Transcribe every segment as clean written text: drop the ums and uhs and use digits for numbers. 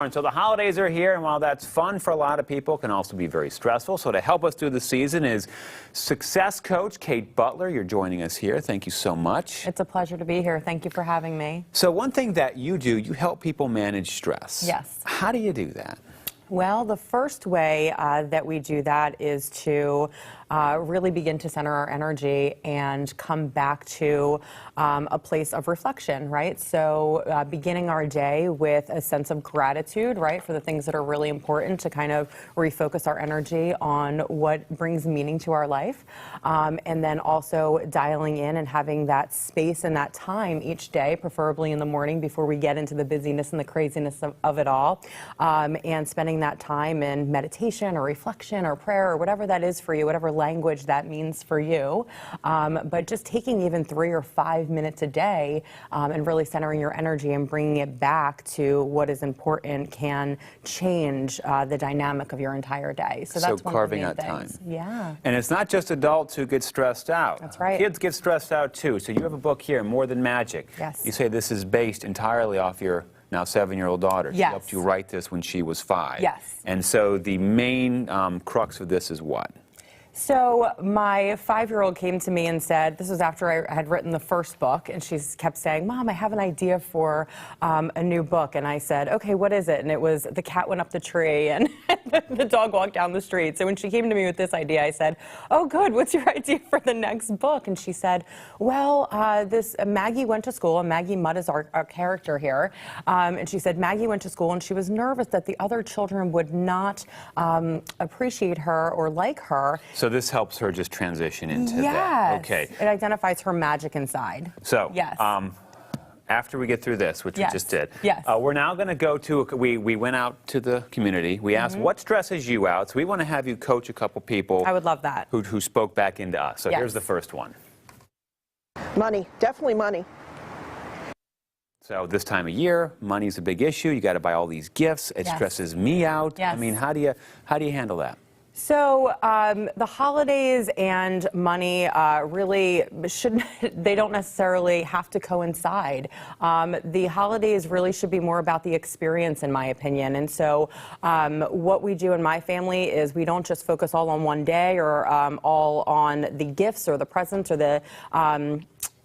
And so the holidays are here, and while that's fun for a lot of people, it can also be very stressful. So to help us through the season is success coach Kate Butler. You're joining us here. Thank you so much. It's a pleasure to be here. Thank you for having me. So one thing that you do, you help people manage stress. Yes. How do you do that? Well, the first way that we do that is to really begin to center our energy and come back to a place of reflection, right? So beginning our day with a sense of gratitude, right, for the things that are really important, to kind of refocus our energy on what brings meaning to our life. And then also dialing in and having that space and that time each day, preferably in the morning before we get into the busyness and the craziness of it all, and spending that time in meditation or reflection or prayer or whatever that is for you, whatever language that means for you. But just taking even 3 or 5 minutes a day and really centering your energy and bringing it back to what is important can change the dynamic of your entire day. So that's one carving of the main out things. time. Yeah. And it's not just adults who get stressed out. That's right. Kids get stressed out too. So you have a book here, More Than Magic. Yes. You say this is based entirely off your now 7-year-old daughter. She Yes. helped you write this when she was 5. Yes. And so the main crux of this is what? So my 5-year-old came to me and said, this was after I had written the first book, and she kept saying, Mom, I have an idea for a new book. And I said, okay, what is it? And it was The Cat Went Up the Tree and the dog walked down the street. So when she came to me with this idea, I said, oh, good, what's your idea for the next book? And she said, well, this Maggie went to school, and Maggie Mudd is our character here. And she said, Maggie went to school, and she was nervous that the other children would not appreciate her or like her. So this helps her just transition into Yes. that. Okay. It identifies her magic inside. So, yes. After we get through this, which Yes. we just did, yes. We're now going to go to, we went out to the community. We asked, what stresses you out? So we want to have you coach a couple people. I would love that. Who spoke back into us. So Yes. here's the first one. Money, definitely money. So this time of year, money's a big issue. You got to buy all these gifts. It Yes. stresses me out. Yes. I mean, how do you handle that? So the holidays and money really they don't necessarily have to coincide. The holidays really should be more about the experience, in my opinion. And so what we do in my family is we don't just focus all on one day or all on the gifts or the presents or the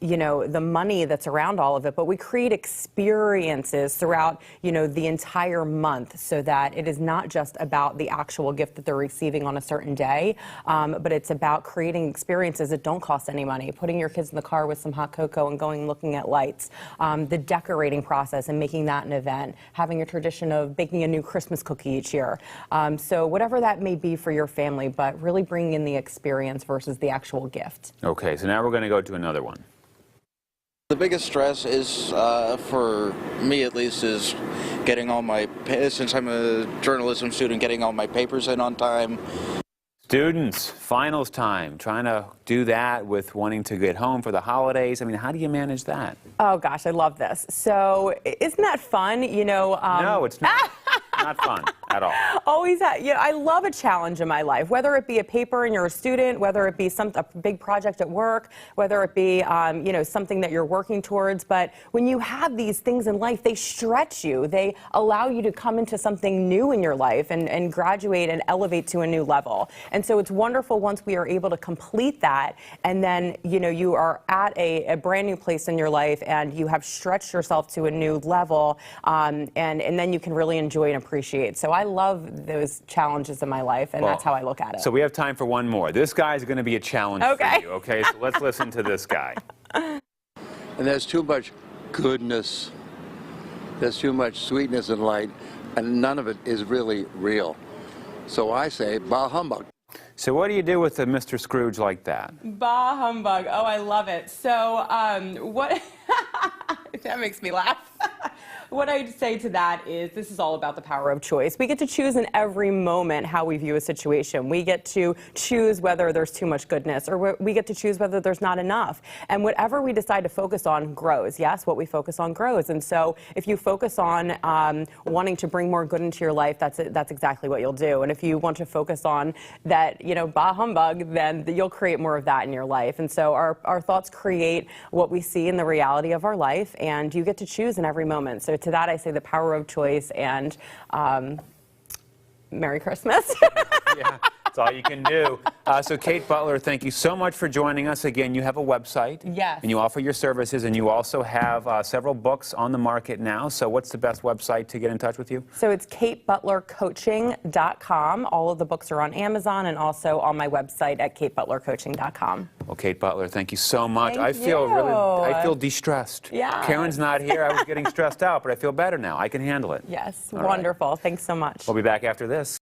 the money that's around all of it, but we create experiences throughout, the entire month, so that it is not just about the actual gift that they're receiving on a certain day, but it's about creating experiences that don't cost any money, putting your kids in the car with some hot cocoa and going looking at lights, the decorating process and making that an event, having a tradition of baking a new Christmas cookie each year. So whatever that may be for your family, but really bringing in the experience versus the actual gift. Okay, so now we're going to go to another one. The biggest stress is, for me at least, is getting all my, since I'm a journalism student, getting all my papers in on time. Students, finals time, trying to do that with wanting to get home for the holidays. I mean, how do you manage that? Oh gosh, I love this. So isn't that fun? No, it's not. Not fun at all. Always, I love a challenge in my life, whether it be a paper and you're a student, whether it be a big project at work, whether it be, something that you're working towards. But when you have these things in life, they stretch you. They allow you to come into something new in your life and graduate and elevate to a new level. And so it's wonderful once we are able to complete that, and then, you are at a brand new place in your life and you have stretched yourself to a new level, and then you can really enjoy and appreciate. So I love those challenges in my life, and that's how I look at it. So we have time for one more. This guy's going to be a challenge for you, okay? So let's listen to this guy. And there's too much goodness, there's too much sweetness and light, and none of it is really real. So I say, bah humbug. So what do you do with a Mr. Scrooge like that? Bah humbug. Oh, I love it. So what that makes me laugh. What I'd say to that is this is all about the power of choice. We get to choose in every moment how we view a situation. We get to choose whether there's too much goodness, or we get to choose whether there's not enough. And whatever we decide to focus on grows. Yes, what we focus on grows. And so if you focus on wanting to bring more good into your life, that's exactly what you'll do. And if you want to focus on that, bah humbug, then you'll create more of that in your life. And so our thoughts create what we see in the reality of our life, and you get to choose in every moment. So So to that, I say the power of choice and Merry Christmas. Yeah, that's all you can do. So Kate Butler, thank you so much for joining us. Again, you have a website. Yes. And you offer your services, and you also have several books on the market now. So what's the best website to get in touch with you? So it's katebutlercoaching.com. All of the books are on Amazon and also on my website at katebutlercoaching.com. Well, Kate Butler, thank you so much. Thank I feel you. I feel de-stressed. Yeah. Karen's not here. I was getting stressed out, but I feel better now. I can handle it. Yes, All right. wonderful. Thanks so much. We'll be back after this.